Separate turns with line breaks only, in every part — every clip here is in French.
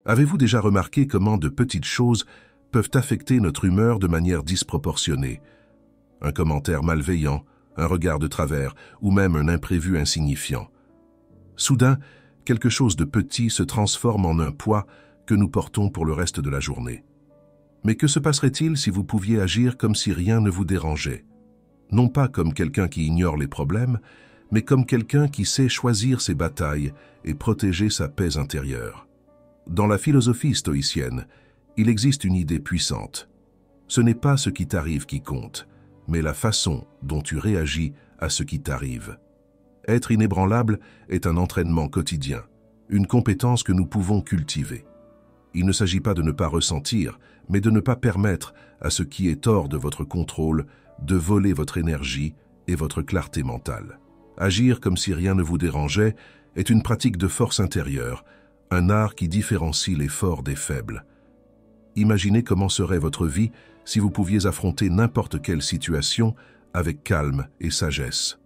Avez-vous déjà remarqué comment de petites choses peuvent affecter notre humeur de manière disproportionnée? Un commentaire malveillant, un regard de travers ou même un imprévu insignifiant. Soudain, quelque chose de petit se transforme en un poids que nous portons pour le reste de la journée. Mais que se passerait-il si vous pouviez agir comme si rien ne vous dérangeait? Non pas comme quelqu'un qui ignore les problèmes, mais comme quelqu'un qui sait choisir ses batailles et protéger sa paix intérieure. Dans la philosophie stoïcienne, il existe une idée puissante. Ce n'est pas ce qui t'arrive qui compte, mais la façon dont tu réagis à ce qui t'arrive. Être inébranlable est un entraînement quotidien, une compétence que nous pouvons cultiver. Il ne s'agit pas de ne pas ressentir, mais de ne pas permettre à ce qui est hors de votre contrôle de voler votre énergie et votre clarté mentale. Agir comme si rien ne vous dérangeait est une pratique de force intérieure, un art qui différencie les forts des faibles. Imaginez comment serait votre vie si vous pouviez affronter n'importe quelle situation avec calme et sagesse.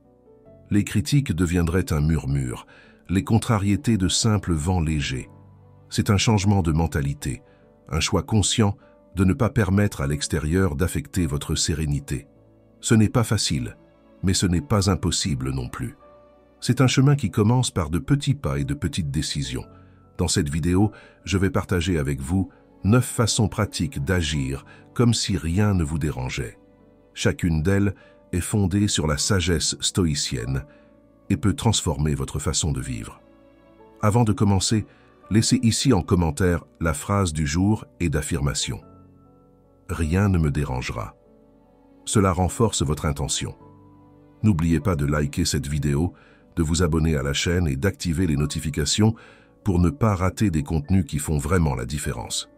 Les critiques deviendraient un murmure, les contrariétés de simples vents légers. C'est un changement de mentalité, un choix conscient de ne pas permettre à l'extérieur d'affecter votre sérénité. Ce n'est pas facile, mais ce n'est pas impossible non plus. C'est un chemin qui commence par de petits pas et de petites décisions. Dans cette vidéo, je vais partager avec vous 9 façons pratiques d'agir comme si rien ne vous dérangeait. Chacune d'elles est fondée sur la sagesse stoïcienne et peut transformer votre façon de vivre. Avant de commencer, laissez ici en commentaire la phrase du jour et d'affirmation. Rien ne me dérangera. Cela renforce votre intention. N'oubliez pas de liker cette vidéo, de vous abonner à la chaîne et d'activer les notifications pour ne pas rater des contenus qui font vraiment la différence.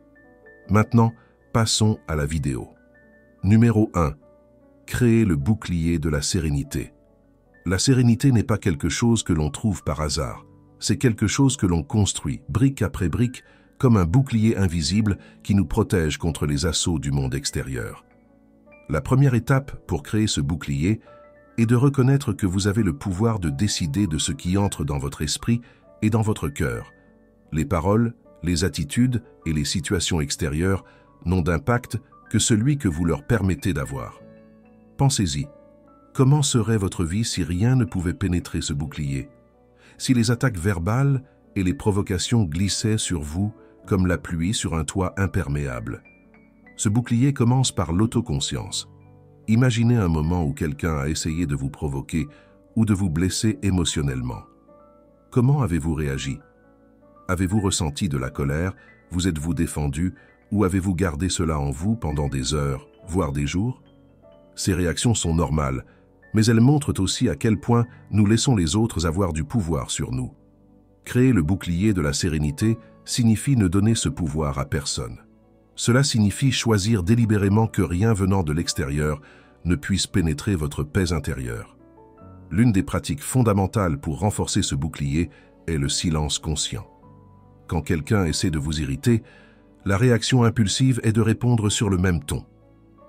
Maintenant, passons à la vidéo. Numéro 1. Créer le bouclier de la sérénité. La sérénité n'est pas quelque chose que l'on trouve par hasard. C'est quelque chose que l'on construit, brique après brique, comme un bouclier invisible qui nous protège contre les assauts du monde extérieur. La première étape pour créer ce bouclier est de reconnaître que vous avez le pouvoir de décider de ce qui entre dans votre esprit et dans votre cœur. Les paroles, les attitudes et les situations extérieures n'ont d'impact que celui que vous leur permettez d'avoir. Pensez-y. Comment serait votre vie si rien ne pouvait pénétrer ce bouclier? Si les attaques verbales et les provocations glissaient sur vous comme la pluie sur un toit imperméable? Ce bouclier commence par l'autoconscience. Imaginez un moment où quelqu'un a essayé de vous provoquer ou de vous blesser émotionnellement. Comment avez-vous réagi? Avez-vous ressenti de la colère? Vous êtes-vous défendu? Ou avez-vous gardé cela en vous pendant des heures, voire des jours? Ces réactions sont normales, mais elles montrent aussi à quel point nous laissons les autres avoir du pouvoir sur nous. Créer le bouclier de la sérénité signifie ne donner ce pouvoir à personne. Cela signifie choisir délibérément que rien venant de l'extérieur ne puisse pénétrer votre paix intérieure. L'une des pratiques fondamentales pour renforcer ce bouclier est le silence conscient. Quand quelqu'un essaie de vous irriter, la réaction impulsive est de répondre sur le même ton.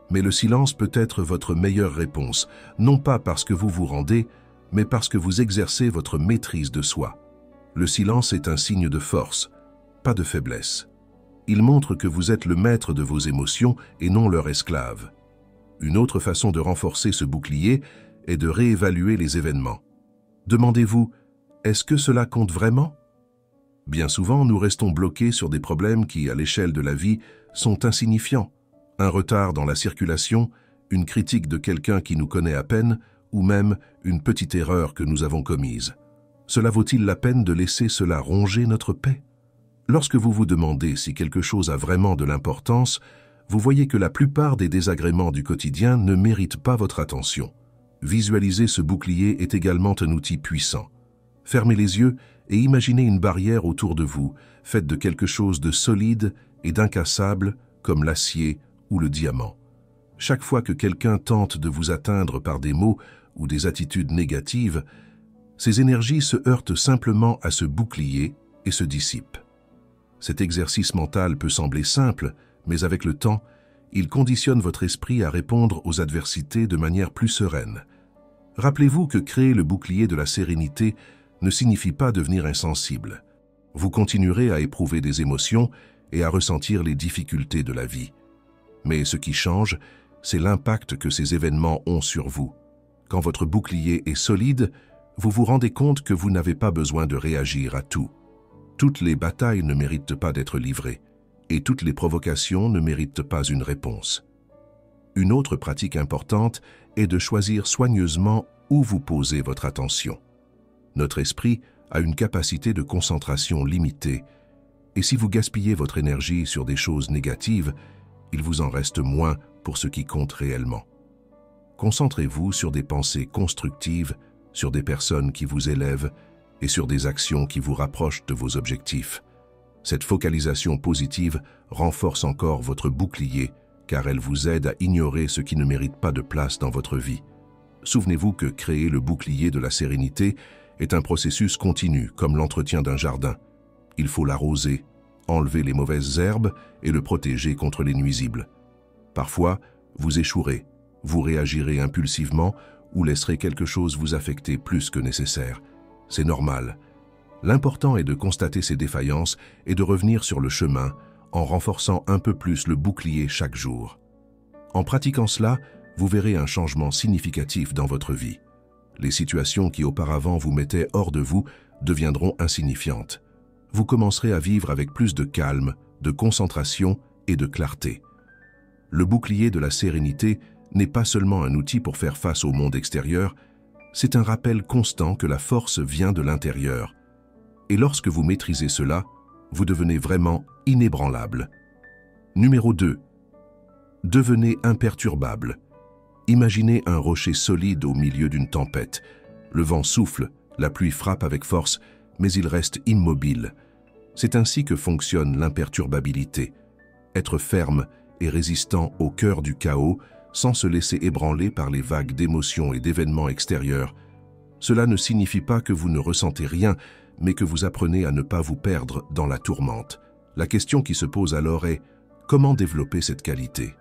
Mais le silence peut être votre meilleure réponse, non pas parce que vous vous rendez, mais parce que vous exercez votre maîtrise de soi. Le silence est un signe de force, pas de faiblesse. Il montre que vous êtes le maître de vos émotions et non leur esclave. Une autre façon de renforcer ce bouclier est de réévaluer les événements. Demandez-vous, est-ce que cela compte vraiment? Bien souvent, nous restons bloqués sur des problèmes qui, à l'échelle de la vie, sont insignifiants. Un retard dans la circulation, une critique de quelqu'un qui nous connaît à peine, ou même une petite erreur que nous avons commise. Cela vaut-il la peine de laisser cela ronger notre paix? Lorsque vous vous demandez si quelque chose a vraiment de l'importance, vous voyez que la plupart des désagréments du quotidien ne méritent pas votre attention. Visualiser ce bouclier est également un outil puissant. Fermez les yeux et imaginez une barrière autour de vous, faite de quelque chose de solide et d'incassable comme l'acier ou le diamant. Chaque fois que quelqu'un tente de vous atteindre par des mots ou des attitudes négatives, ces énergies se heurtent simplement à ce bouclier et se dissipent. Cet exercice mental peut sembler simple, mais avec le temps, il conditionne votre esprit à répondre aux adversités de manière plus sereine. Rappelez-vous que créer le bouclier de la sérénité ne signifie pas devenir insensible, Vous continuerez à éprouver des émotions et à ressentir les difficultés de la vie. Mais ce qui change, c'est l'impact que ces événements ont sur vous. Quand votre bouclier est solide, vous vous rendez compte que vous n'avez pas besoin de réagir à tout. Toutes les batailles ne méritent pas d'être livrées, et toutes les provocations ne méritent pas une réponse. Une autre pratique importante est de choisir soigneusement où vous posez votre attention. Notre esprit a une capacité de concentration limitée, et si vous gaspillez votre énergie sur des choses négatives, il vous en reste moins pour ce qui compte réellement. Concentrez-vous sur des pensées constructives, sur des personnes qui vous élèvent et sur des actions qui vous rapprochent de vos objectifs. Cette focalisation positive renforce encore votre bouclier car elle vous aide à ignorer ce qui ne mérite pas de place dans votre vie. Souvenez-vous que créer le bouclier de la sérénité est un processus continu comme l'entretien d'un jardin. Il faut l'arroser, enlever les mauvaises herbes et le protéger contre les nuisibles. Parfois, vous échouerez, vous réagirez impulsivement ou laisserez quelque chose vous affecter plus que nécessaire. C'est normal. L'important est de constater ces défaillances et de revenir sur le chemin en renforçant un peu plus le bouclier chaque jour. En pratiquant cela, vous verrez un changement significatif dans votre vie. Les situations qui auparavant vous mettaient hors de vous deviendront insignifiantes. Vous commencerez à vivre avec plus de calme, de concentration et de clarté. Le bouclier de la sérénité n'est pas seulement un outil pour faire face au monde extérieur, c'est un rappel constant que la force vient de l'intérieur. Et lorsque vous maîtrisez cela, vous devenez vraiment inébranlable. Numéro 2. Devenez imperturbable. Imaginez un rocher solide au milieu d'une tempête. Le vent souffle, la pluie frappe avec force, mais il reste immobile. C'est ainsi que fonctionne l'imperturbabilité. Être ferme et résistant au cœur du chaos, sans se laisser ébranler par les vagues d'émotions et d'événements extérieurs. Cela ne signifie pas que vous ne ressentez rien, mais que vous apprenez à ne pas vous perdre dans la tourmente. La question qui se pose alors est « Comment développer cette qualité ?»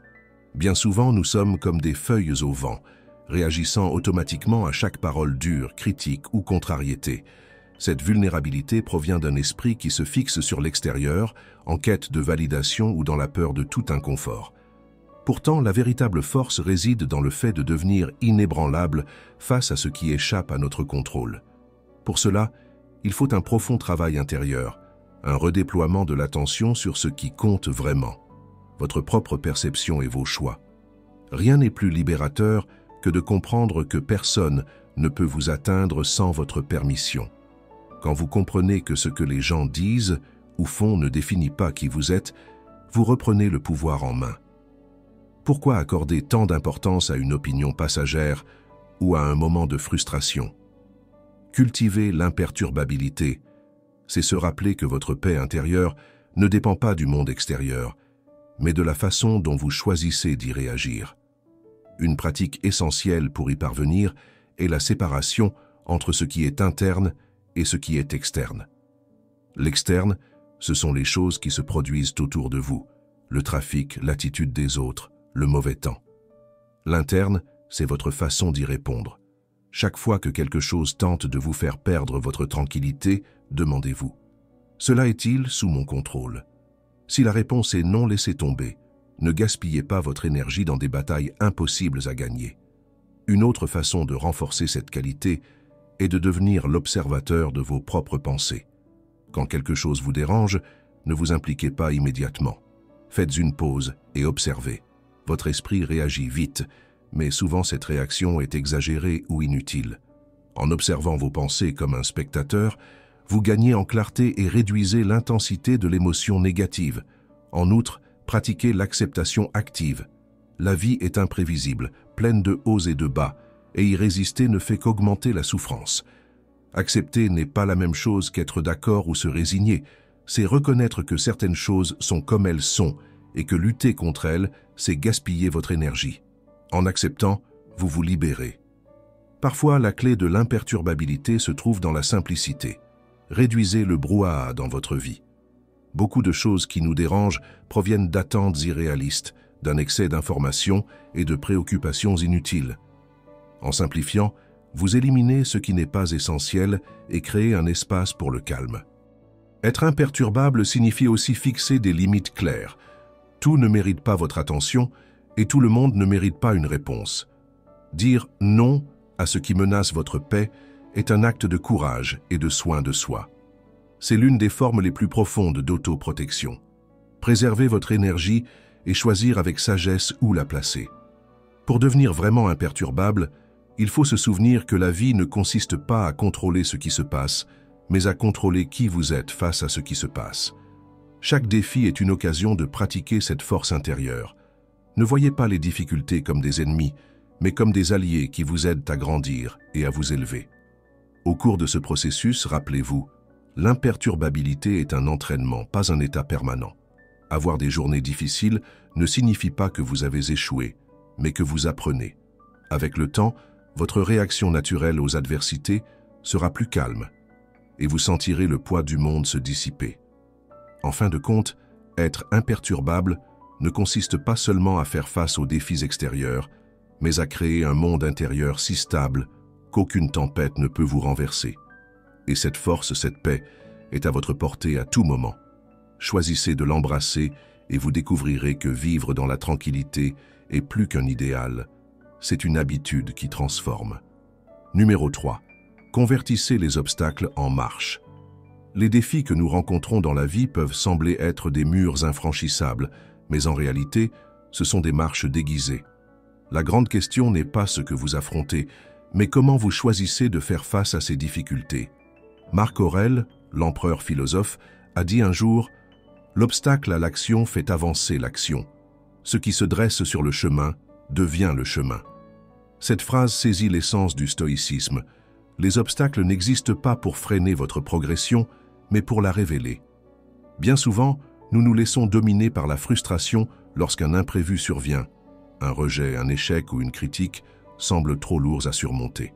Bien souvent, nous sommes comme des feuilles au vent, réagissant automatiquement à chaque parole dure, critique ou contrariété. Cette vulnérabilité provient d'un esprit qui se fixe sur l'extérieur, en quête de validation ou dans la peur de tout inconfort. Pourtant, la véritable force réside dans le fait de devenir inébranlable face à ce qui échappe à notre contrôle. Pour cela, il faut un profond travail intérieur, un redéploiement de l'attention sur ce qui compte vraiment, votre propre perception et vos choix. Rien n'est plus libérateur que de comprendre que personne ne peut vous atteindre sans votre permission. Quand vous comprenez que ce que les gens disent ou font ne définit pas qui vous êtes, vous reprenez le pouvoir en main. Pourquoi accorder tant d'importance à une opinion passagère ou à un moment de frustration? Cultiver l'imperturbabilité, c'est se rappeler que votre paix intérieure ne dépend pas du monde extérieur, mais de la façon dont vous choisissez d'y réagir. Une pratique essentielle pour y parvenir est la séparation entre ce qui est interne et ce qui est externe. L'externe, ce sont les choses qui se produisent autour de vous, le trafic, l'attitude des autres, le mauvais temps. L'interne, c'est votre façon d'y répondre. Chaque fois que quelque chose tente de vous faire perdre votre tranquillité, demandez-vous « Cela est-il sous mon contrôle ?» Si la réponse est non, laissez tomber. Ne gaspillez pas votre énergie dans des batailles impossibles à gagner. Une autre façon de renforcer cette qualité est de devenir l'observateur de vos propres pensées. Quand quelque chose vous dérange, ne vous impliquez pas immédiatement. Faites une pause et observez. Votre esprit réagit vite, mais souvent cette réaction est exagérée ou inutile. En observant vos pensées comme un spectateur, vous gagnez en clarté et réduisez l'intensité de l'émotion négative. En outre, pratiquez l'acceptation active. La vie est imprévisible, pleine de hauts et de bas, et y résister ne fait qu'augmenter la souffrance. Accepter n'est pas la même chose qu'être d'accord ou se résigner. C'est reconnaître que certaines choses sont comme elles sont, et que lutter contre elles, c'est gaspiller votre énergie. En acceptant, vous vous libérez. Parfois, la clé de l'imperturbabilité se trouve dans la simplicité. Réduisez le brouhaha dans votre vie. Beaucoup de choses qui nous dérangent proviennent d'attentes irréalistes, d'un excès d'informations et de préoccupations inutiles. En simplifiant, vous éliminez ce qui n'est pas essentiel et créez un espace pour le calme. Être imperturbable signifie aussi fixer des limites claires. Tout ne mérite pas votre attention et tout le monde ne mérite pas une réponse. Dire non à ce qui menace votre paix est un acte de courage et de soin de soi. C'est l'une des formes les plus profondes d'autoprotection. Préserver votre énergie et choisir avec sagesse où la placer. Pour devenir vraiment imperturbable, il faut se souvenir que la vie ne consiste pas à contrôler ce qui se passe, mais à contrôler qui vous êtes face à ce qui se passe. Chaque défi est une occasion de pratiquer cette force intérieure. Ne voyez pas les difficultés comme des ennemis, mais comme des alliés qui vous aident à grandir et à vous élever. Au cours de ce processus, rappelez-vous, l'imperturbabilité est un entraînement, pas un état permanent. Avoir des journées difficiles ne signifie pas que vous avez échoué, mais que vous apprenez. Avec le temps, votre réaction naturelle aux adversités sera plus calme et vous sentirez le poids du monde se dissiper. En fin de compte, être imperturbable ne consiste pas seulement à faire face aux défis extérieurs, mais à créer un monde intérieur si stable qu'aucune tempête ne peut vous renverser. Et cette force, cette paix, est à votre portée à tout moment. Choisissez de l'embrasser et vous découvrirez que vivre dans la tranquillité est plus qu'un idéal, c'est une habitude qui transforme. Numéro 3. Convertissez les obstacles en marche. Les défis que nous rencontrons dans la vie peuvent sembler être des murs infranchissables, mais en réalité, ce sont des marches déguisées. La grande question n'est pas ce que vous affrontez, mais comment vous choisissez de faire face à ces difficultés. Marc Aurèle, l'empereur philosophe, a dit un jour « L'obstacle à l'action fait avancer l'action. Ce qui se dresse sur le chemin devient le chemin. » Cette phrase saisit l'essence du stoïcisme. Les obstacles n'existent pas pour freiner votre progression, mais pour la révéler. Bien souvent, nous nous laissons dominer par la frustration lorsqu'un imprévu survient. Un rejet, un échec ou une critique semblent trop lourds à surmonter.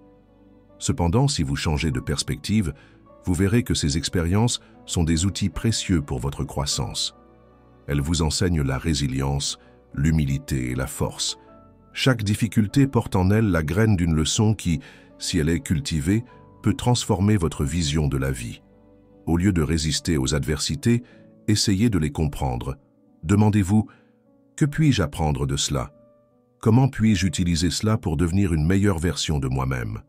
Cependant, si vous changez de perspective, vous verrez que ces expériences sont des outils précieux pour votre croissance. Elles vous enseignent la résilience, l'humilité et la force. Chaque difficulté porte en elle la graine d'une leçon qui, si elle est cultivée, peut transformer votre vision de la vie. Au lieu de résister aux adversités, essayez de les comprendre. Demandez-vous « Que puis-je apprendre de cela ? Comment puis-je utiliser cela pour devenir une meilleure version de moi-même »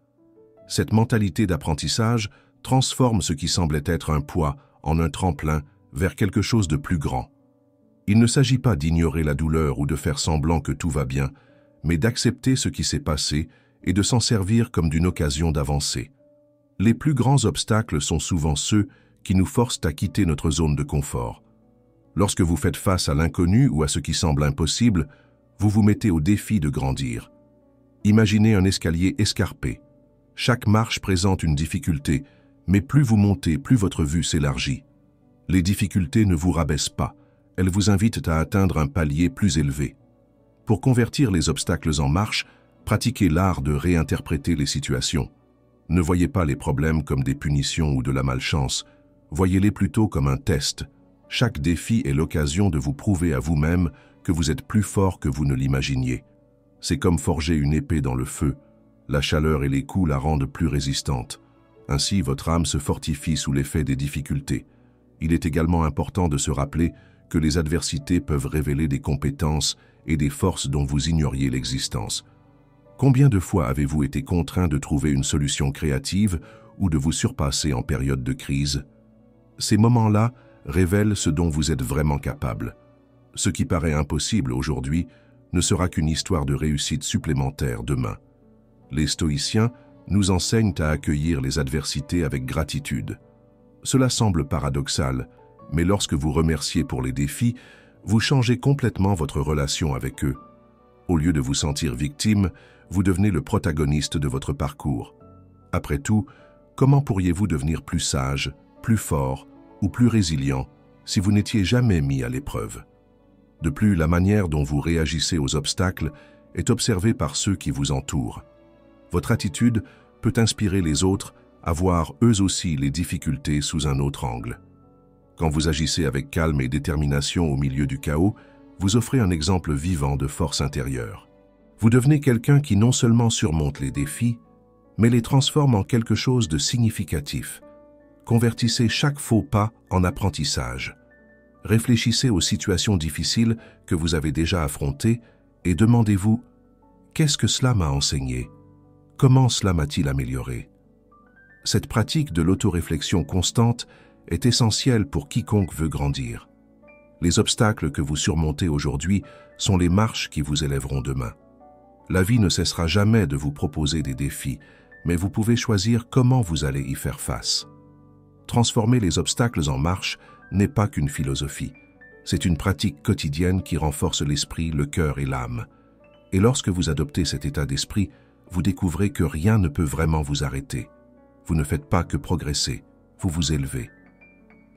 Cette mentalité d'apprentissage transforme ce qui semblait être un poids en un tremplin vers quelque chose de plus grand. Il ne s'agit pas d'ignorer la douleur ou de faire semblant que tout va bien, mais d'accepter ce qui s'est passé et de s'en servir comme d'une occasion d'avancer. Les plus grands obstacles sont souvent ceux qui nous forcent à quitter notre zone de confort. Lorsque vous faites face à l'inconnu ou à ce qui semble impossible, vous vous mettez au défi de grandir. Imaginez un escalier escarpé. Chaque marche présente une difficulté, mais plus vous montez, plus votre vue s'élargit. Les difficultés ne vous rabaissent pas, elles vous invitent à atteindre un palier plus élevé. Pour convertir les obstacles en marche, pratiquez l'art de réinterpréter les situations. Ne voyez pas les problèmes comme des punitions ou de la malchance, voyez-les plutôt comme un test. Chaque défi est l'occasion de vous prouver à vous-même que vous êtes plus fort que vous ne l'imaginiez. C'est comme forger une épée dans le feu. La chaleur et les coups la rendent plus résistante. Ainsi, votre âme se fortifie sous l'effet des difficultés. Il est également important de se rappeler que les adversités peuvent révéler des compétences et des forces dont vous ignoriez l'existence. Combien de fois avez-vous été contraint de trouver une solution créative ou de vous surpasser en période de crise? Ces moments-là révèlent ce dont vous êtes vraiment capable. Ce qui paraît impossible aujourd'hui ne sera qu'une histoire de réussite supplémentaire demain. Les stoïciens nous enseignent à accueillir les adversités avec gratitude. Cela semble paradoxal, mais lorsque vous remerciez pour les défis, vous changez complètement votre relation avec eux. Au lieu de vous sentir victime, vous devenez le protagoniste de votre parcours. Après tout, comment pourriez-vous devenir plus sage, plus fort ou plus résilient si vous n'étiez jamais mis à l'épreuve? De plus, la manière dont vous réagissez aux obstacles est observée par ceux qui vous entourent. Votre attitude peut inspirer les autres à voir eux aussi les difficultés sous un autre angle. Quand vous agissez avec calme et détermination au milieu du chaos, vous offrez un exemple vivant de force intérieure. Vous devenez quelqu'un qui non seulement surmonte les défis, mais les transforme en quelque chose de significatif. Convertissez chaque faux pas en apprentissage. Réfléchissez aux situations difficiles que vous avez déjà affrontées et demandez-vous « Qu'est-ce que cela m'a enseigné? Comment cela m'a-t-il amélioré ?» Cette pratique de l'autoréflexion constante est essentielle pour quiconque veut grandir. Les obstacles que vous surmontez aujourd'hui sont les marches qui vous élèveront demain. La vie ne cessera jamais de vous proposer des défis, mais vous pouvez choisir comment vous allez y faire face. Transformer les obstacles en marche n'est pas qu'une philosophie. C'est une pratique quotidienne qui renforce l'esprit, le cœur et l'âme. Et lorsque vous adoptez cet état d'esprit, vous découvrez que rien ne peut vraiment vous arrêter. Vous ne faites pas que progresser, vous vous élevez.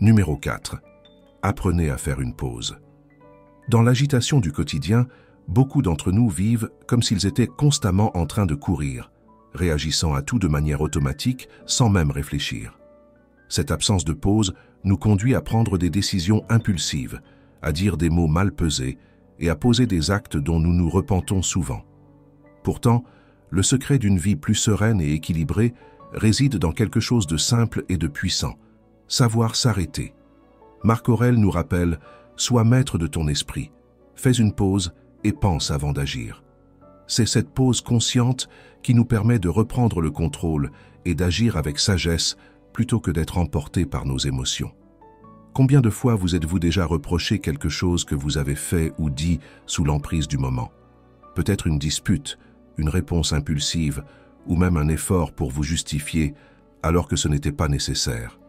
Numéro 4. Apprenez à faire une pause. Dans l'agitation du quotidien, beaucoup d'entre nous vivent comme s'ils étaient constamment en train de courir, réagissant à tout de manière automatique sans même réfléchir. Cette absence de pause nous conduit à prendre des décisions impulsives, à dire des mots mal pesés et à poser des actes dont nous nous repentons souvent. Pourtant, le secret d'une vie plus sereine et équilibrée réside dans quelque chose de simple et de puissant, savoir s'arrêter. Marc Aurèle nous rappelle « Sois maître de ton esprit, fais une pause et pense avant d'agir ». C'est cette pause consciente qui nous permet de reprendre le contrôle et d'agir avec sagesse plutôt que d'être emporté par nos émotions. Combien de fois vous êtes-vous déjà reproché quelque chose que vous avez fait ou dit sous l'emprise du moment? Peut-être une dispute, une réponse impulsive ou même un effort pour vous justifier alors que ce n'était pas nécessaire.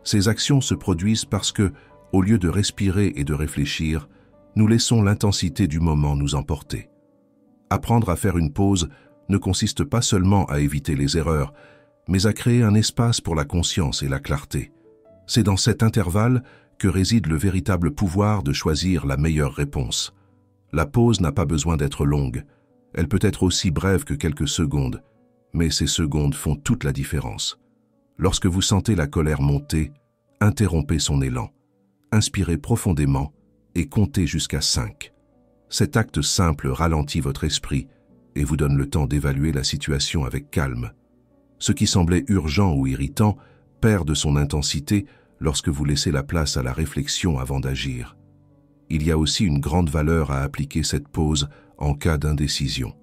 Ces actions se produisent parce que, au lieu de respirer et de réfléchir, nous laissons l'intensité du moment nous emporter. Apprendre à faire une pause ne consiste pas seulement à éviter les erreurs, mais à créer un espace pour la conscience et la clarté. C'est dans cet intervalle que réside le véritable pouvoir de choisir la meilleure réponse. La pause n'a pas besoin d'être longue. Elle peut être aussi brève que quelques secondes, mais ces secondes font toute la différence. Lorsque vous sentez la colère monter, interrompez son élan, inspirez profondément et comptez jusqu'à 5. Cet acte simple ralentit votre esprit et vous donne le temps d'évaluer la situation avec calme. Ce qui semblait urgent ou irritant perd de son intensité lorsque vous laissez la place à la réflexion avant d'agir. Il y a aussi une grande valeur à appliquer cette pause en cas d'indécision.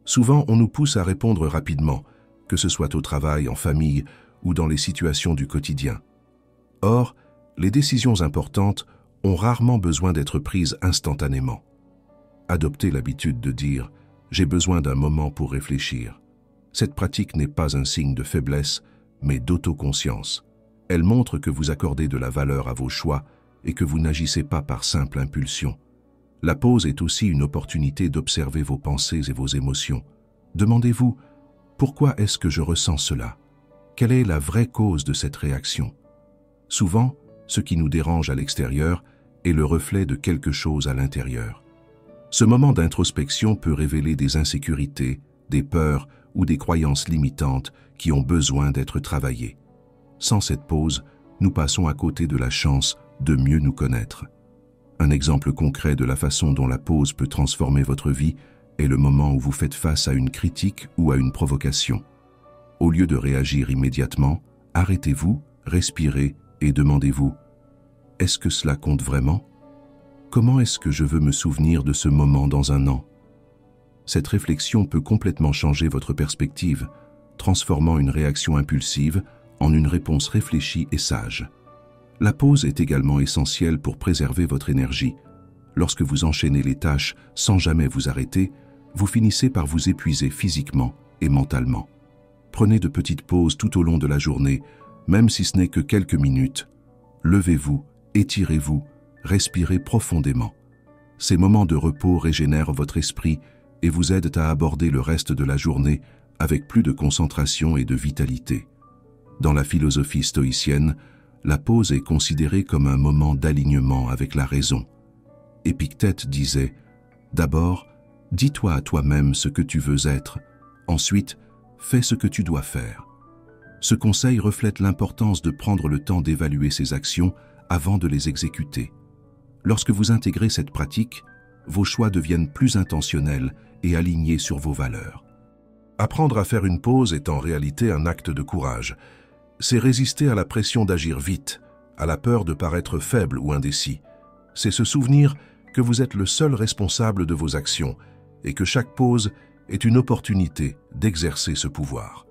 Souvent, on nous pousse à répondre rapidement, que ce soit au travail, en famille ou dans les situations du quotidien. Or, les décisions importantes ont rarement besoin d'être prises instantanément. Adoptez l'habitude de dire « j'ai besoin d'un moment pour réfléchir ». Cette pratique n'est pas un signe de faiblesse, mais d'autoconscience. Elle montre que vous accordez de la valeur à vos choix et que vous n'agissez pas par simple impulsion. La pause est aussi une opportunité d'observer vos pensées et vos émotions. Demandez-vous « Pourquoi est-ce que je ressens cela ? Quelle est la vraie cause de cette réaction ?» Souvent, ce qui nous dérange à l'extérieur est le reflet de quelque chose à l'intérieur. Ce moment d'introspection peut révéler des insécurités, des peurs ou des croyances limitantes qui ont besoin d'être travaillées. Sans cette pause, nous passons à côté de la chance de mieux nous connaître. Un exemple concret de la façon dont la pause peut transformer votre vie est le moment où vous faites face à une critique ou à une provocation. Au lieu de réagir immédiatement, arrêtez-vous, respirez et demandez-vous « Est-ce que cela compte vraiment ? Comment est-ce que je veux me souvenir de ce moment dans un an ?» Cette réflexion peut complètement changer votre perspective, transformant une réaction impulsive en une réponse réfléchie et sage. La pause est également essentielle pour préserver votre énergie. Lorsque vous enchaînez les tâches sans jamais vous arrêter, vous finissez par vous épuiser physiquement et mentalement. Prenez de petites pauses tout au long de la journée, même si ce n'est que quelques minutes. Levez-vous, étirez-vous, respirez profondément. Ces moments de repos régénèrent votre esprit et vous aident à aborder le reste de la journée avec plus de concentration et de vitalité. Dans la philosophie stoïcienne, la pause est considérée comme un moment d'alignement avec la raison. Épictète disait « D'abord, dis-toi à toi-même ce que tu veux être. Ensuite, fais ce que tu dois faire. » Ce conseil reflète l'importance de prendre le temps d'évaluer ses actions avant de les exécuter. Lorsque vous intégrez cette pratique, vos choix deviennent plus intentionnels et alignés sur vos valeurs. Apprendre à faire une pause est en réalité un acte de courage. C'est résister à la pression d'agir vite, à la peur de paraître faible ou indécis. C'est se souvenir que vous êtes le seul responsable de vos actions et que chaque pause est une opportunité d'exercer ce pouvoir.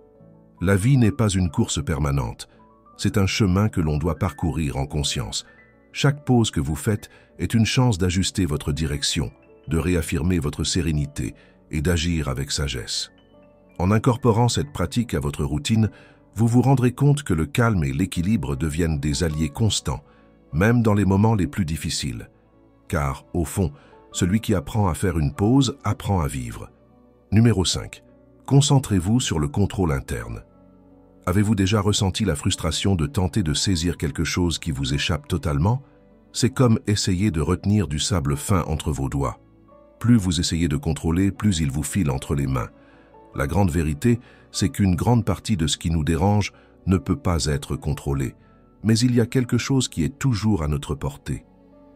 La vie n'est pas une course permanente, c'est un chemin que l'on doit parcourir en conscience. Chaque pause que vous faites est une chance d'ajuster votre direction, de réaffirmer votre sérénité et d'agir avec sagesse. En incorporant cette pratique à votre routine, vous vous rendrez compte que le calme et l'équilibre deviennent des alliés constants, même dans les moments les plus difficiles. Car, au fond, celui qui apprend à faire une pause apprend à vivre. Numéro 5. Concentrez-vous sur le contrôle interne. Avez-vous déjà ressenti la frustration de tenter de saisir quelque chose qui vous échappe totalement? C'est comme essayer de retenir du sable fin entre vos doigts. Plus vous essayez de contrôler, plus il vous file entre les mains. La grande vérité, c'est qu'une grande partie de ce qui nous dérange ne peut pas être contrôlé. Mais il y a quelque chose qui est toujours à notre portée.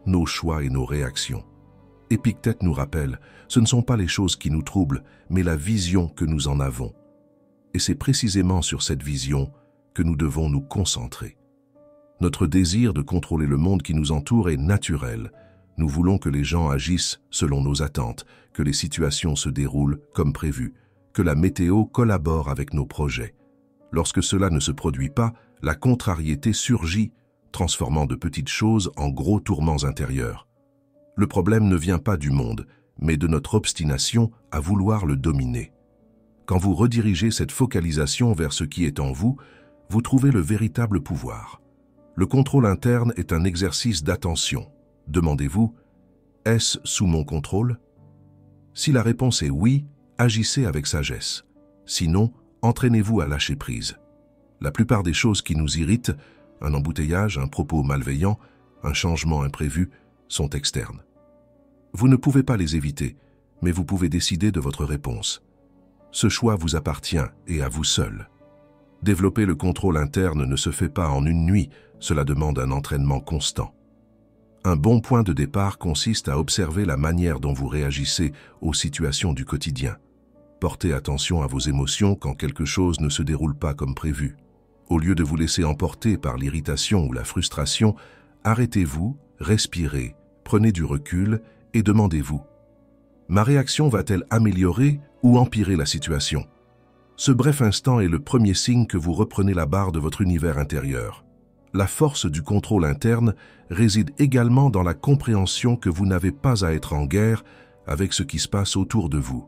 Nos choix et nos réactions. Épictète nous rappelle, ce ne sont pas les choses qui nous troublent, mais la vision que nous en avons. Et c'est précisément sur cette vision que nous devons nous concentrer. Notre désir de contrôler le monde qui nous entoure est naturel. Nous voulons que les gens agissent selon nos attentes, que les situations se déroulent comme prévu, que la météo collabore avec nos projets. Lorsque cela ne se produit pas, la contrariété surgit, transformant de petites choses en gros tourments intérieurs. Le problème ne vient pas du monde, mais de notre obstination à vouloir le dominer. Quand vous redirigez cette focalisation vers ce qui est en vous, vous trouvez le véritable pouvoir. Le contrôle interne est un exercice d'attention. Demandez-vous, est-ce sous mon contrôle? Si la réponse est oui, agissez avec sagesse. Sinon, entraînez-vous à lâcher prise. La plupart des choses qui nous irritent, un embouteillage, un propos malveillant, un changement imprévu, sont externes. Vous ne pouvez pas les éviter, mais vous pouvez décider de votre réponse. Ce choix vous appartient et à vous seul. Développer le contrôle interne ne se fait pas en une nuit, cela demande un entraînement constant. Un bon point de départ consiste à observer la manière dont vous réagissez aux situations du quotidien. Portez attention à vos émotions quand quelque chose ne se déroule pas comme prévu. Au lieu de vous laisser emporter par l'irritation ou la frustration, arrêtez-vous, respirez, prenez du recul et demandez-vous: ma réaction va-t-elle améliorer ou empirer la situation? Ce bref instant est le premier signe que vous reprenez la barre de votre univers intérieur. La force du contrôle interne réside également dans la compréhension que vous n'avez pas à être en guerre avec ce qui se passe autour de vous.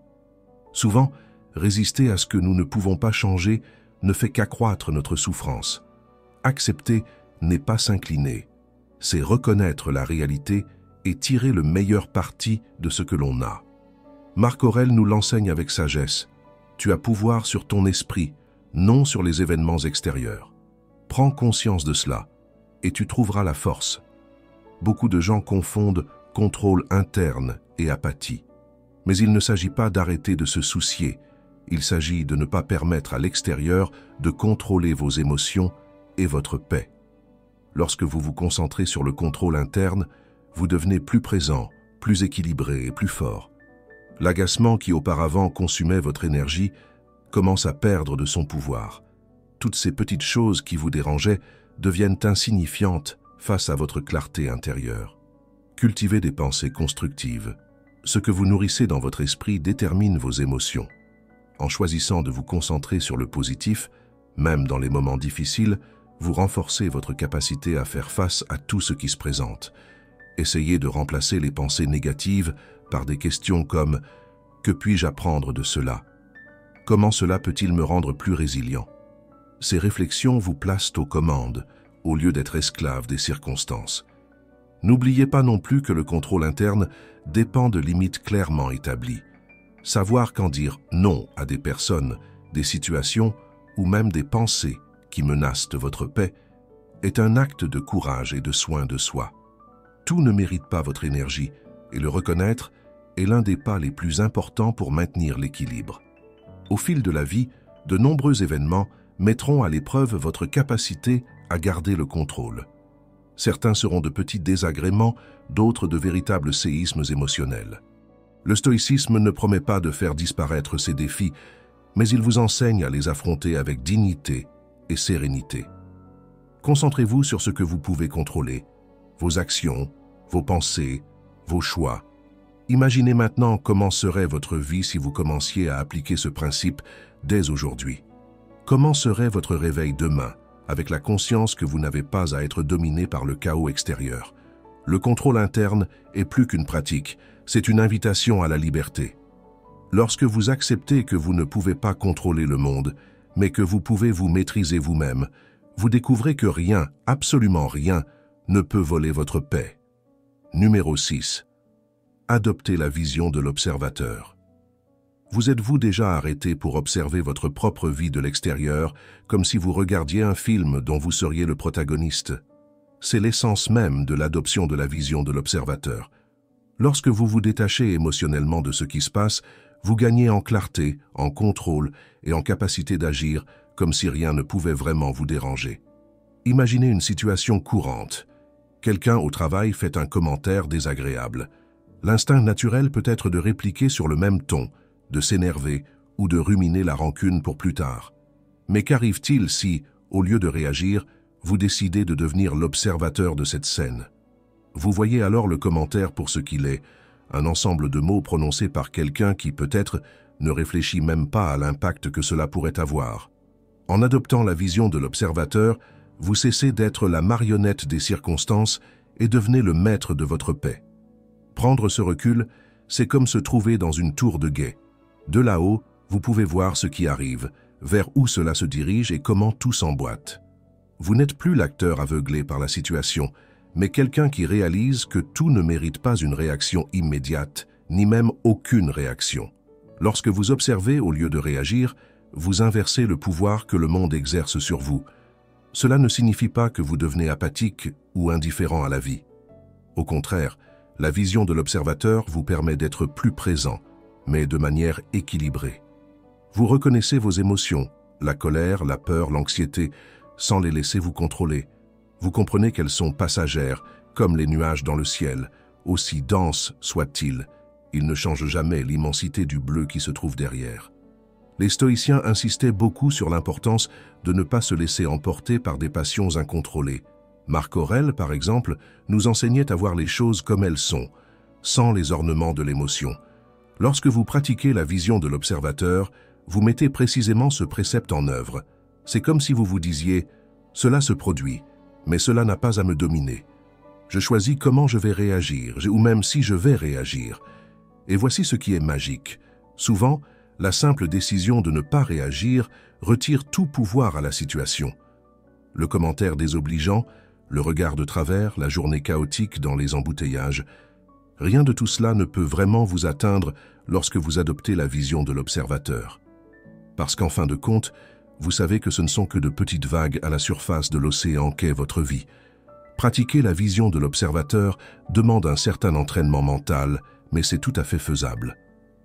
Souvent, résister à ce que nous ne pouvons pas changer ne fait qu'accroître notre souffrance. Accepter n'est pas s'incliner, c'est reconnaître la réalité et tirer le meilleur parti de ce que l'on a. Marc Aurèle nous l'enseigne avec sagesse. Tu as pouvoir sur ton esprit, non sur les événements extérieurs. Prends conscience de cela, et tu trouveras la force. Beaucoup de gens confondent contrôle interne et apathie. Mais il ne s'agit pas d'arrêter de se soucier, il s'agit de ne pas permettre à l'extérieur de contrôler vos émotions et votre paix. Lorsque vous vous concentrez sur le contrôle interne, vous devenez plus présent, plus équilibré et plus fort. L'agacement qui auparavant consumait votre énergie commence à perdre de son pouvoir. Toutes ces petites choses qui vous dérangeaient deviennent insignifiantes face à votre clarté intérieure. Cultivez des pensées constructives. Ce que vous nourrissez dans votre esprit détermine vos émotions. En choisissant de vous concentrer sur le positif, même dans les moments difficiles, vous renforcez votre capacité à faire face à tout ce qui se présente. Essayez de remplacer les pensées négatives par des questions comme « Que puis-je apprendre de cela ? Comment cela peut-il me rendre plus résilient ?» Ces réflexions vous placent aux commandes, au lieu d'être esclaves des circonstances. N'oubliez pas non plus que le contrôle interne dépend de limites clairement établies. Savoir quand dire non à des personnes, des situations ou même des pensées qui menacent votre paix est un acte de courage et de soin de soi. Tout ne mérite pas votre énergie, et le reconnaître est l'un des pas les plus importants pour maintenir l'équilibre. Au fil de la vie, de nombreux événements mettront à l'épreuve votre capacité à garder le contrôle. Certains seront de petits désagréments, d'autres de véritables séismes émotionnels. Le stoïcisme ne promet pas de faire disparaître ces défis, mais il vous enseigne à les affronter avec dignité et sérénité. Concentrez-vous sur ce que vous pouvez contrôler, vos actions, vos pensées, vos choix. Imaginez maintenant comment serait votre vie si vous commenciez à appliquer ce principe dès aujourd'hui. Comment serait votre réveil demain, avec la conscience que vous n'avez pas à être dominé par le chaos extérieur? Le contrôle interne est plus qu'une pratique, c'est une invitation à la liberté. Lorsque vous acceptez que vous ne pouvez pas contrôler le monde, mais que vous pouvez vous maîtriser vous-même, vous découvrez que rien, absolument rien, ne peut voler votre paix. Numéro 6. Adoptez la vision de l'observateur. Vous êtes-vous déjà arrêté pour observer votre propre vie de l'extérieur, comme si vous regardiez un film dont vous seriez le protagoniste? C'est l'essence même de l'adoption de la vision de l'observateur. Lorsque vous vous détachez émotionnellement de ce qui se passe, vous gagnez en clarté, en contrôle et en capacité d'agir comme si rien ne pouvait vraiment vous déranger. Imaginez une situation courante. Quelqu'un au travail fait un commentaire désagréable. L'instinct naturel peut être de répliquer sur le même ton, de s'énerver ou de ruminer la rancune pour plus tard. Mais qu'arrive-t-il si, au lieu de réagir, vous décidez de devenir l'observateur de cette scène? Vous voyez alors le commentaire pour ce qu'il est, un ensemble de mots prononcés par quelqu'un qui peut-être ne réfléchit même pas à l'impact que cela pourrait avoir. En adoptant la vision de l'observateur, vous cessez d'être la marionnette des circonstances et devenez le maître de votre paix. Prendre ce recul, c'est comme se trouver dans une tour de guet. De là-haut, vous pouvez voir ce qui arrive, vers où cela se dirige et comment tout s'emboîte. Vous n'êtes plus l'acteur aveuglé par la situation, mais quelqu'un qui réalise que tout ne mérite pas une réaction immédiate, ni même aucune réaction. Lorsque vous observez au lieu de réagir, vous inversez le pouvoir que le monde exerce sur vous. Cela ne signifie pas que vous devenez apathique ou indifférent à la vie. Au contraire, la vision de l'observateur vous permet d'être plus présent, mais de manière équilibrée. Vous reconnaissez vos émotions, la colère, la peur, l'anxiété, sans les laisser vous contrôler. Vous comprenez qu'elles sont passagères, comme les nuages dans le ciel, aussi denses soient-ils. Ils ne changent jamais l'immensité du bleu qui se trouve derrière. Les stoïciens insistaient beaucoup sur l'importance de ne pas se laisser emporter par des passions incontrôlées. Marc Aurèle, par exemple, nous enseignait à voir les choses comme elles sont, sans les ornements de l'émotion. Lorsque vous pratiquez la vision de l'observateur, vous mettez précisément ce précepte en œuvre. C'est comme si vous vous disiez « Cela se produit, mais cela n'a pas à me dominer. Je choisis comment je vais réagir, ou même si je vais réagir. » Et voici ce qui est magique. Souvent, la simple décision de ne pas réagir retire tout pouvoir à la situation. Le commentaire désobligeant, le regard de travers, la journée chaotique dans les embouteillages, rien de tout cela ne peut vraiment vous atteindre lorsque vous adoptez la vision de l'observateur. Parce qu'en fin de compte, vous savez que ce ne sont que de petites vagues à la surface de l'océan qu'est votre vie. Pratiquer la vision de l'observateur demande un certain entraînement mental, mais c'est tout à fait faisable.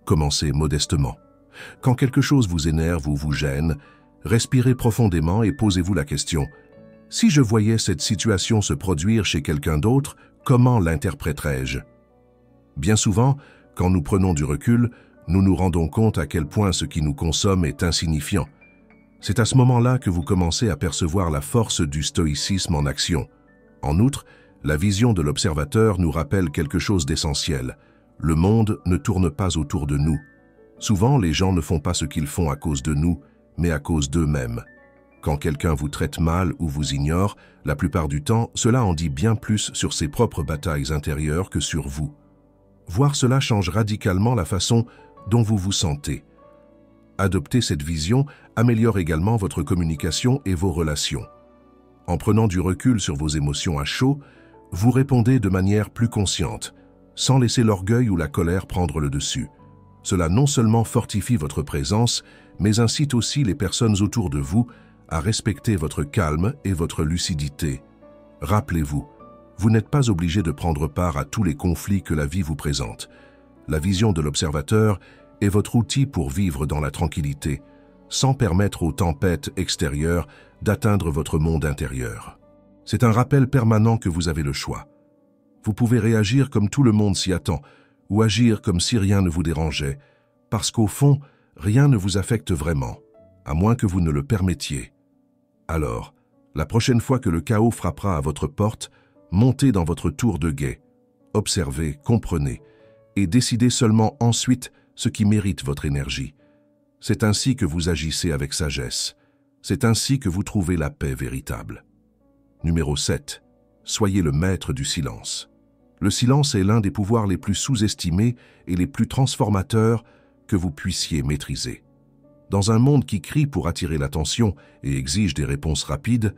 Commencez modestement. Quand quelque chose vous énerve ou vous gêne, respirez profondément et posez-vous la question « Si je voyais cette situation se produire chez quelqu'un d'autre, comment l'interpréterais-je » Bien souvent, quand nous prenons du recul, nous nous rendons compte à quel point ce qui nous consomme est insignifiant. C'est à ce moment-là que vous commencez à percevoir la force du stoïcisme en action. En outre, la vision de l'observateur nous rappelle quelque chose d'essentiel. Le monde ne tourne pas autour de nous. Souvent, les gens ne font pas ce qu'ils font à cause de nous, mais à cause d'eux-mêmes. Quand quelqu'un vous traite mal ou vous ignore, la plupart du temps, cela en dit bien plus sur ses propres batailles intérieures que sur vous. Voir cela change radicalement la façon dont vous vous sentez. Adopter cette vision améliore également votre communication et vos relations. En prenant du recul sur vos émotions à chaud, vous répondez de manière plus consciente, sans laisser l'orgueil ou la colère prendre le dessus. Cela non seulement fortifie votre présence, mais incite aussi les personnes autour de vous à respecter votre calme et votre lucidité. Rappelez-vous, vous n'êtes pas obligé de prendre part à tous les conflits que la vie vous présente. La vision de l'observateur est votre outil pour vivre dans la tranquillité, sans permettre aux tempêtes extérieures d'atteindre votre monde intérieur. C'est un rappel permanent que vous avez le choix. Vous pouvez réagir comme tout le monde s'y attend, ou agir comme si rien ne vous dérangeait, parce qu'au fond, rien ne vous affecte vraiment, à moins que vous ne le permettiez. Alors, la prochaine fois que le chaos frappera à votre porte, montez dans votre tour de guet, observez, comprenez, et décidez seulement ensuite ce qui mérite votre énergie. C'est ainsi que vous agissez avec sagesse. C'est ainsi que vous trouvez la paix véritable. Numéro 7. Soyez le maître du silence. Le silence est l'un des pouvoirs les plus sous-estimés et les plus transformateurs que vous puissiez maîtriser. Dans un monde qui crie pour attirer l'attention et exige des réponses rapides,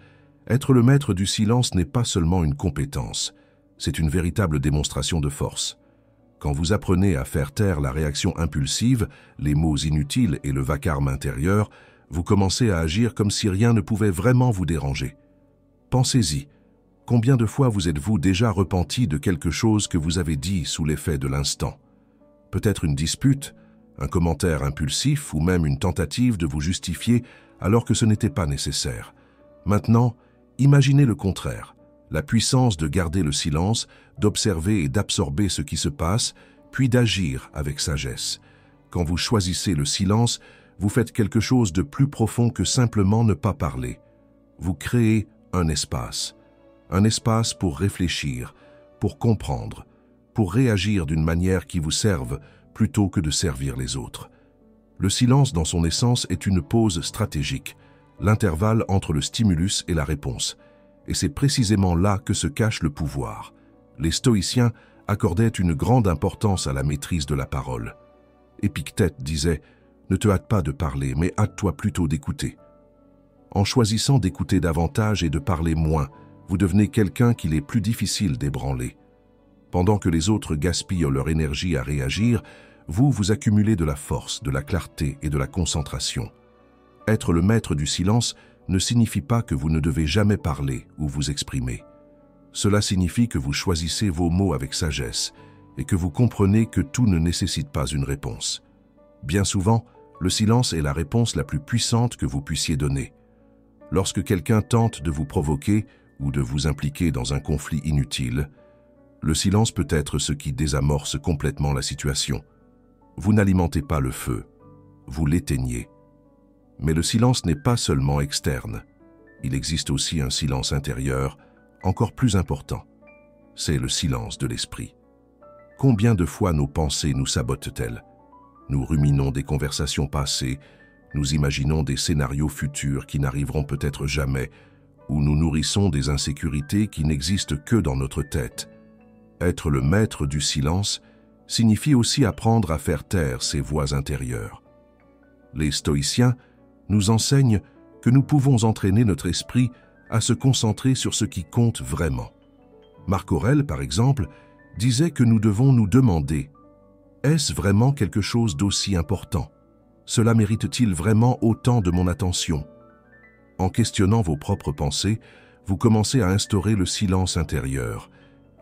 être le maître du silence n'est pas seulement une compétence, c'est une véritable démonstration de force. Quand vous apprenez à faire taire la réaction impulsive, les mots inutiles et le vacarme intérieur, vous commencez à agir comme si rien ne pouvait vraiment vous déranger. Pensez-y. Combien de fois vous êtes-vous déjà repenti de quelque chose que vous avez dit sous l'effet de l'instant? Peut-être une dispute, un commentaire impulsif ou même une tentative de vous justifier alors que ce n'était pas nécessaire. Maintenant, imaginez le contraire, la puissance de garder le silence, d'observer et d'absorber ce qui se passe, puis d'agir avec sagesse. Quand vous choisissez le silence, vous faites quelque chose de plus profond que simplement ne pas parler. Vous créez un espace pour réfléchir, pour comprendre, pour réagir d'une manière qui vous serve plutôt que de servir les autres. Le silence, dans son essence, est une pause stratégique, l'intervalle entre le stimulus et la réponse. Et c'est précisément là que se cache le pouvoir. Les stoïciens accordaient une grande importance à la maîtrise de la parole. Épictète disait « Ne te hâte pas de parler, mais hâte-toi plutôt d'écouter ». En choisissant d'écouter davantage et de parler moins, vous devenez quelqu'un qu'il est plus difficile d'ébranler. Pendant que les autres gaspillent leur énergie à réagir, vous accumulez de la force, de la clarté et de la concentration. Être le maître du silence ne signifie pas que vous ne devez jamais parler ou vous exprimer. Cela signifie que vous choisissez vos mots avec sagesse et que vous comprenez que tout ne nécessite pas une réponse. Bien souvent, le silence est la réponse la plus puissante que vous puissiez donner. Lorsque quelqu'un tente de vous provoquer ou de vous impliquer dans un conflit inutile, le silence peut être ce qui désamorce complètement la situation. Vous n'alimentez pas le feu, vous l'éteignez. Mais le silence n'est pas seulement externe. Il existe aussi un silence intérieur, encore plus important. C'est le silence de l'esprit. Combien de fois nos pensées nous sabotent-elles? Nous ruminons des conversations passées, nous imaginons des scénarios futurs qui n'arriveront peut-être jamais, ou nous nourrissons des insécurités qui n'existent que dans notre tête. Être le maître du silence signifie aussi apprendre à faire taire ces voix intérieures. Les stoïciens nous enseignent que nous pouvons entraîner notre esprit à se concentrer sur ce qui compte vraiment. Marc Aurèle, par exemple, disait que nous devons nous demander « Est-ce vraiment quelque chose d'aussi important? Cela mérite-t-il vraiment autant de mon attention ?» En questionnant vos propres pensées, vous commencez à instaurer le silence intérieur.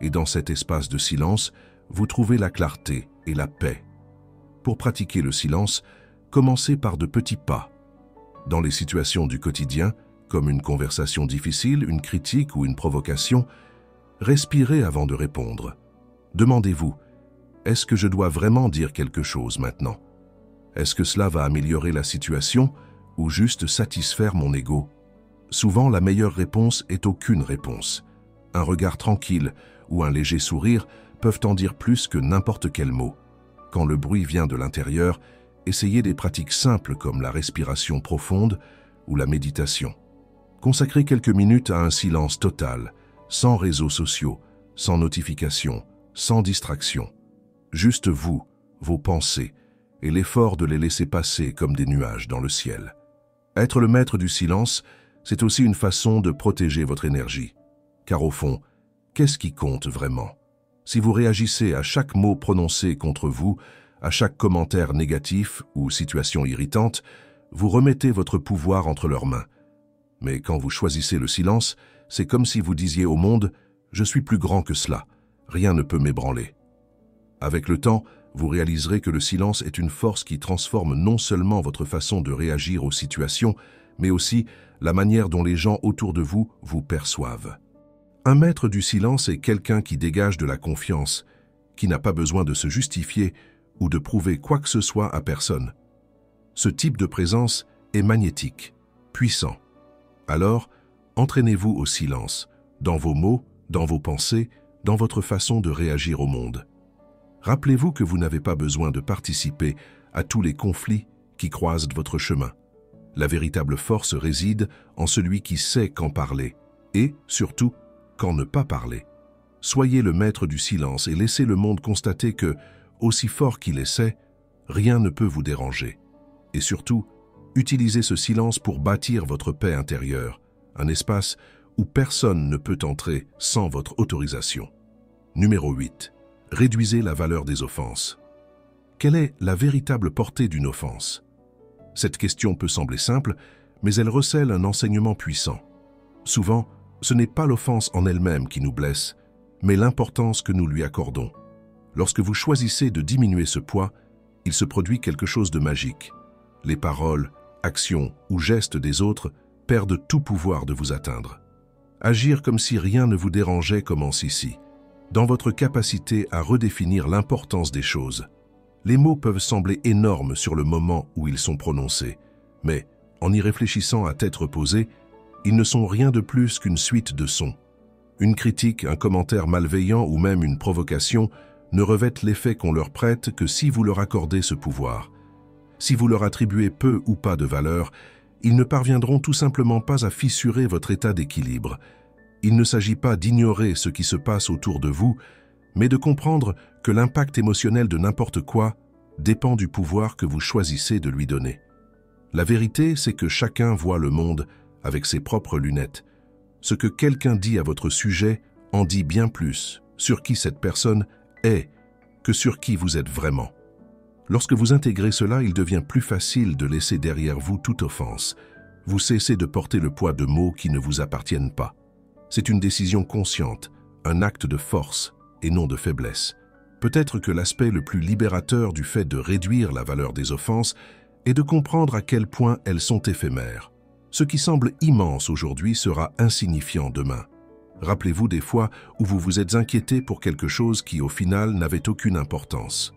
Et dans cet espace de silence, vous trouvez la clarté et la paix. Pour pratiquer le silence, commencez par de petits pas. Dans les situations du quotidien, comme une conversation difficile, une critique ou une provocation, respirez avant de répondre. Demandez-vous, est-ce que je dois vraiment dire quelque chose maintenant? Est-ce que cela va améliorer la situation ou juste satisfaire mon ego? Souvent, la meilleure réponse est aucune réponse. Un regard tranquille ou un léger sourire peuvent en dire plus que n'importe quel mot. Quand le bruit vient de l'intérieur, essayez des pratiques simples comme la respiration profonde ou la méditation. Consacrez quelques minutes à un silence total, sans réseaux sociaux, sans notifications, sans distraction. Juste vous, vos pensées, et l'effort de les laisser passer comme des nuages dans le ciel. Être le maître du silence, c'est aussi une façon de protéger votre énergie. Car au fond, qu'est-ce qui compte vraiment? Si vous réagissez à chaque mot prononcé contre vous, à chaque commentaire négatif ou situation irritante, vous remettez votre pouvoir entre leurs mains. Mais quand vous choisissez le silence, c'est comme si vous disiez au monde « Je suis plus grand que cela, rien ne peut m'ébranler ». Avec le temps, vous réaliserez que le silence est une force qui transforme non seulement votre façon de réagir aux situations, mais aussi la manière dont les gens autour de vous vous perçoivent. Un maître du silence est quelqu'un qui dégage de la confiance, qui n'a pas besoin de se justifier ou de prouver quoi que ce soit à personne. Ce type de présence est magnétique, puissant. Alors, entraînez-vous au silence, dans vos mots, dans vos pensées, dans votre façon de réagir au monde. Rappelez-vous que vous n'avez pas besoin de participer à tous les conflits qui croisent votre chemin. La véritable force réside en celui qui sait quand parler et, surtout, quand ne pas parler. Soyez le maître du silence et laissez le monde constater que, aussi fort qu'il essaie, rien ne peut vous déranger. Et surtout, utilisez ce silence pour bâtir votre paix intérieure, un espace où personne ne peut entrer sans votre autorisation. Numéro 8. Réduisez la valeur des offenses. Quelle est la véritable portée d'une offense? Cette question peut sembler simple, mais elle recèle un enseignement puissant. Souvent, ce n'est pas l'offense en elle-même qui nous blesse, mais l'importance que nous lui accordons. Lorsque vous choisissez de diminuer ce poids, il se produit quelque chose de magique. Les paroles, actions ou gestes des autres perdent tout pouvoir de vous atteindre. Agir comme si rien ne vous dérangeait commence ici, dans votre capacité à redéfinir l'importance des choses. Les mots peuvent sembler énormes sur le moment où ils sont prononcés, mais en y réfléchissant à tête reposée, ils ne sont rien de plus qu'une suite de sons. Une critique, un commentaire malveillant ou même une provocation ne revêtent l'effet qu'on leur prête que si vous leur accordez ce pouvoir. Si vous leur attribuez peu ou pas de valeur, ils ne parviendront tout simplement pas à fissurer votre état d'équilibre. Il ne s'agit pas d'ignorer ce qui se passe autour de vous, mais de comprendre que l'impact émotionnel de n'importe quoi dépend du pouvoir que vous choisissez de lui donner. La vérité, c'est que chacun voit le monde avec ses propres lunettes. Ce que quelqu'un dit à votre sujet en dit bien plus sur qui cette personne est que sur qui vous êtes vraiment. Lorsque vous intégrez cela, il devient plus facile de laisser derrière vous toute offense. Vous cessez de porter le poids de mots qui ne vous appartiennent pas. C'est une décision consciente, un acte de force et non de faiblesse. Peut-être que l'aspect le plus libérateur du fait de réduire la valeur des offenses est de comprendre à quel point elles sont éphémères. Ce qui semble immense aujourd'hui sera insignifiant demain. Rappelez-vous des fois où vous vous êtes inquiété pour quelque chose qui, au final, n'avait aucune importance.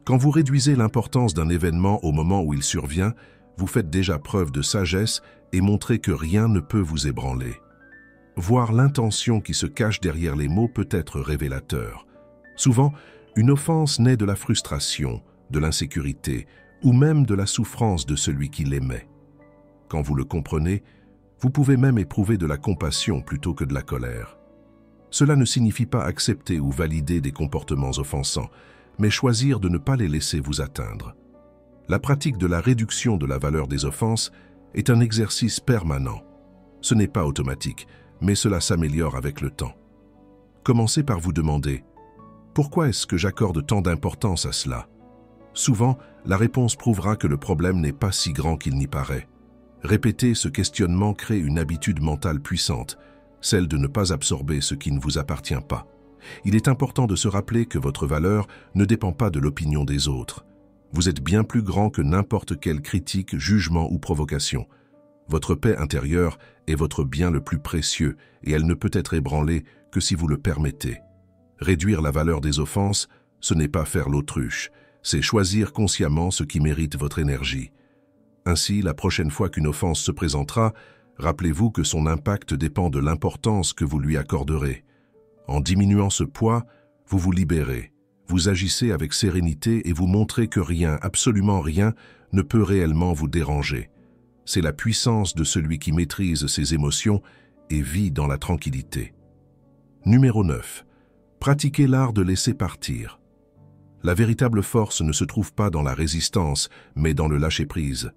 Quand vous réduisez l'importance d'un événement au moment où il survient, vous faites déjà preuve de sagesse et montrez que rien ne peut vous ébranler. Voir l'intention qui se cache derrière les mots peut être révélateur. Souvent, une offense naît de la frustration, de l'insécurité ou même de la souffrance de celui qui l'émet. Quand vous le comprenez, vous pouvez même éprouver de la compassion plutôt que de la colère. Cela ne signifie pas accepter ou valider des comportements offensants, mais choisir de ne pas les laisser vous atteindre. La pratique de la réduction de la valeur des offenses est un exercice permanent. Ce n'est pas automatique, mais cela s'améliore avec le temps. Commencez par vous demander « Pourquoi est-ce que j'accorde tant d'importance à cela ?» Souvent, la réponse prouvera que le problème n'est pas si grand qu'il n'y paraît. Répéter ce questionnement crée une habitude mentale puissante, celle de ne pas absorber ce qui ne vous appartient pas. Il est important de se rappeler que votre valeur ne dépend pas de l'opinion des autres. Vous êtes bien plus grand que n'importe quelle critique, jugement ou provocation. Votre paix intérieure est votre bien le plus précieux et elle ne peut être ébranlée que si vous le permettez. Réduire la valeur des offenses, ce n'est pas faire l'autruche, c'est choisir consciemment ce qui mérite votre énergie. Ainsi, la prochaine fois qu'une offense se présentera, rappelez-vous que son impact dépend de l'importance que vous lui accorderez. En diminuant ce poids, vous vous libérez, vous agissez avec sérénité et vous montrez que rien, absolument rien, ne peut réellement vous déranger. C'est la puissance de celui qui maîtrise ses émotions et vit dans la tranquillité. Numéro 9. Pratiquez l'art de laisser partir. La véritable force ne se trouve pas dans la résistance, mais dans le lâcher-prise.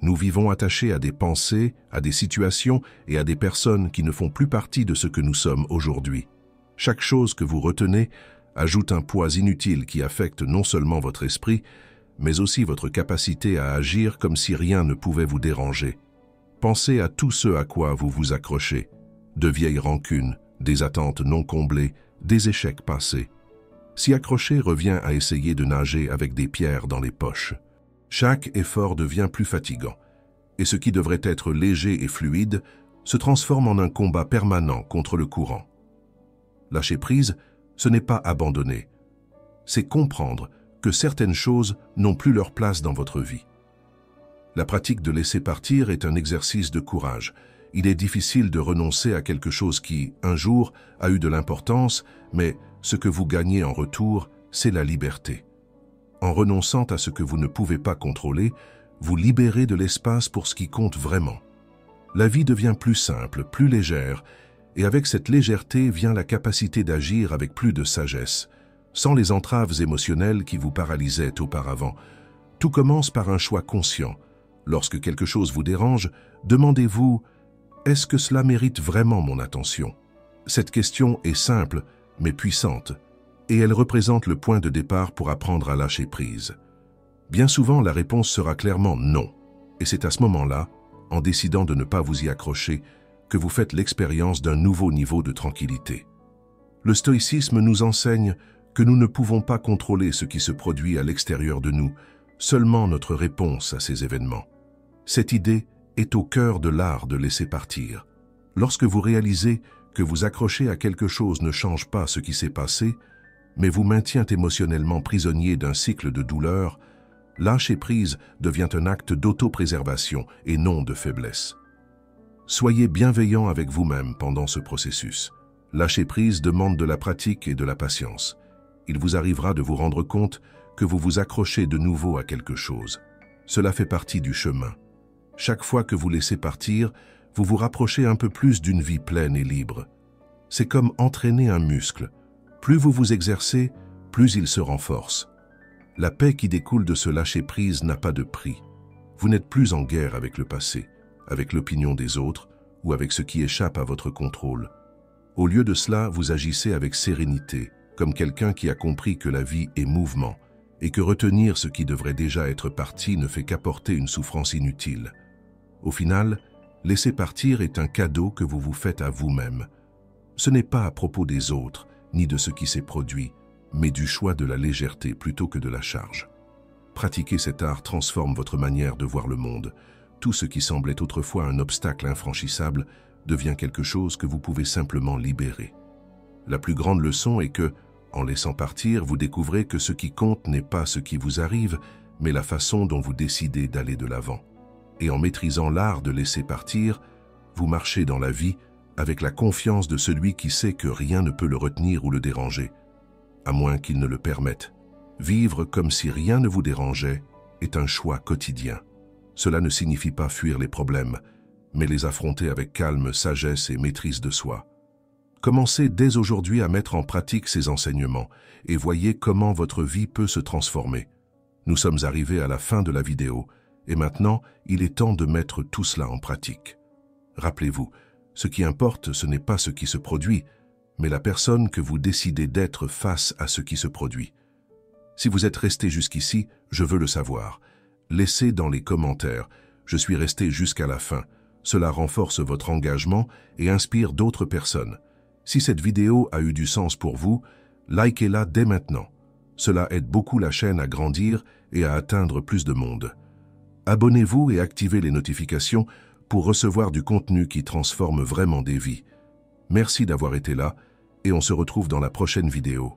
Nous vivons attachés à des pensées, à des situations et à des personnes qui ne font plus partie de ce que nous sommes aujourd'hui. Chaque chose que vous retenez ajoute un poids inutile qui affecte non seulement votre esprit, mais aussi votre capacité à agir comme si rien ne pouvait vous déranger. Pensez à tout ce à quoi vous vous accrochez, de vieilles rancunes, des attentes non comblées, des échecs passés. S'y accrocher revient à essayer de nager avec des pierres dans les poches. Chaque effort devient plus fatigant, et ce qui devrait être léger et fluide se transforme en un combat permanent contre le courant. Lâcher prise, ce n'est pas abandonner, c'est comprendre que certaines choses n'ont plus leur place dans votre vie. La pratique de laisser partir est un exercice de courage. Il est difficile de renoncer à quelque chose qui, un jour, a eu de l'importance, mais ce que vous gagnez en retour, c'est la liberté. En renonçant à ce que vous ne pouvez pas contrôler, vous libérez de l'espace pour ce qui compte vraiment. La vie devient plus simple, plus légère, et avec cette légèreté vient la capacité d'agir avec plus de sagesse, sans les entraves émotionnelles qui vous paralysaient auparavant. Tout commence par un choix conscient. Lorsque quelque chose vous dérange, demandez-vous « Est-ce que cela mérite vraiment mon attention ?» Cette question est simple, mais puissante, et elle représente le point de départ pour apprendre à lâcher prise. Bien souvent, la réponse sera clairement non, et c'est à ce moment-là, en décidant de ne pas vous y accrocher, que vous faites l'expérience d'un nouveau niveau de tranquillité. Le stoïcisme nous enseigne que nous ne pouvons pas contrôler ce qui se produit à l'extérieur de nous, seulement notre réponse à ces événements. Cette idée est au cœur de l'art de laisser partir. Lorsque vous réalisez que vous accrocher à quelque chose ne change pas ce qui s'est passé, mais vous maintient émotionnellement prisonnier d'un cycle de douleur, lâcher prise devient un acte d'autopréservation et non de faiblesse. Soyez bienveillant avec vous-même pendant ce processus. Lâcher prise demande de la pratique et de la patience. Il vous arrivera de vous rendre compte que vous vous accrochez de nouveau à quelque chose. Cela fait partie du chemin. Chaque fois que vous laissez partir, vous vous rapprochez un peu plus d'une vie pleine et libre. C'est comme entraîner un muscle. Plus vous vous exercez, plus il se renforce. La paix qui découle de ce lâcher-prise n'a pas de prix. Vous n'êtes plus en guerre avec le passé, avec l'opinion des autres ou avec ce qui échappe à votre contrôle. Au lieu de cela, vous agissez avec sérénité, comme quelqu'un qui a compris que la vie est mouvement et que retenir ce qui devrait déjà être parti ne fait qu'apporter une souffrance inutile. Au final, laisser partir est un cadeau que vous vous faites à vous-même. Ce n'est pas à propos des autres, ni de ce qui s'est produit, mais du choix de la légèreté plutôt que de la charge. Pratiquer cet art transforme votre manière de voir le monde. Tout ce qui semblait autrefois un obstacle infranchissable devient quelque chose que vous pouvez simplement libérer. La plus grande leçon est que, en laissant partir, vous découvrez que ce qui compte n'est pas ce qui vous arrive, mais la façon dont vous décidez d'aller de l'avant. Et en maîtrisant l'art de laisser partir, vous marchez dans la vie avec la confiance de celui qui sait que rien ne peut le retenir ou le déranger, à moins qu'il ne le permette. Vivre comme si rien ne vous dérangeait est un choix quotidien. Cela ne signifie pas fuir les problèmes, mais les affronter avec calme, sagesse et maîtrise de soi. Commencez dès aujourd'hui à mettre en pratique ces enseignements et voyez comment votre vie peut se transformer. Nous sommes arrivés à la fin de la vidéo et maintenant, il est temps de mettre tout cela en pratique. Rappelez-vous, ce qui importe, ce n'est pas ce qui se produit, mais la personne que vous décidez d'être face à ce qui se produit. Si vous êtes resté jusqu'ici, je veux le savoir. Laissez dans les commentaires « Je suis resté jusqu'à la fin ». Cela renforce votre engagement et inspire d'autres personnes. Si cette vidéo a eu du sens pour vous, likez-la dès maintenant. Cela aide beaucoup la chaîne à grandir et à atteindre plus de monde. Abonnez-vous et activez les notifications pour recevoir du contenu qui transforme vraiment des vies. Merci d'avoir été là et on se retrouve dans la prochaine vidéo.